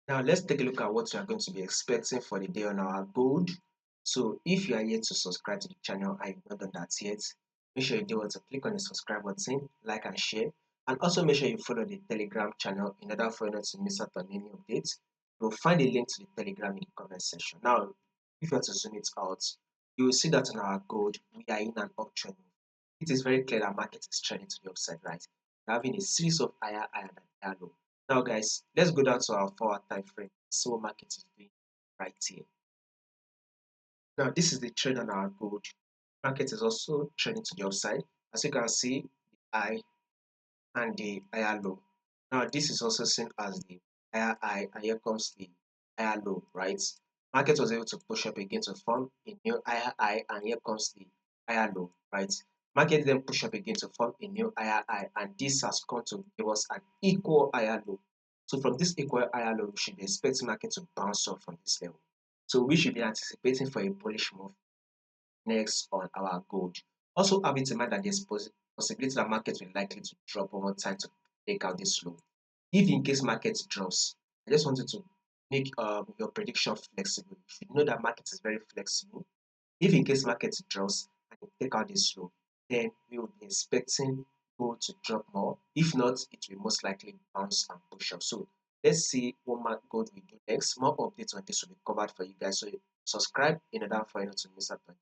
Now let's take a look at what we are going to be expecting for the day on our gold. So if you are yet to subscribe to the channel and you've not done that yet, make sure you do to click on the subscribe button, like and share, and also make sure you follow the Telegram channel in order for you not to miss out on any updates. You'll find a link to the Telegram in the comment section. Now, if you want to zoom it out, you will see that on our gold, we are in an uptrend. It is very clear that market is trending to the upside, right? We're having a series of higher and higher low. Now, guys, let's go down to our 4-hour time frame and see what market is doing right here. Now, this is the trend on our gold. Market is also trending to the upside. As you can see, the high and the higher low. Now, this is also seen as the higher high, and here comes the higher low, right? Market was able to push up again to form a new higher high, and here comes the higher low, right? Market then push up again to form a new higher high, and this has come to give us an equal higher low. So from this equal higher low, we should be expecting market to bounce off from this level. So we should be anticipating for a bullish move next on our gold. Also have it in mind that there's possibility that market will likely to drop one more time to take out this low. If in case market drops, I just wanted to make your prediction flexible. You should know that market is very flexible. If in case market drops and you take out this low, then we will be expecting gold to drop more. If not, it will most likely bounce and push up. So let's see what gold will do next. More updates on this will be covered for you guys. So subscribe in order for you not to miss out on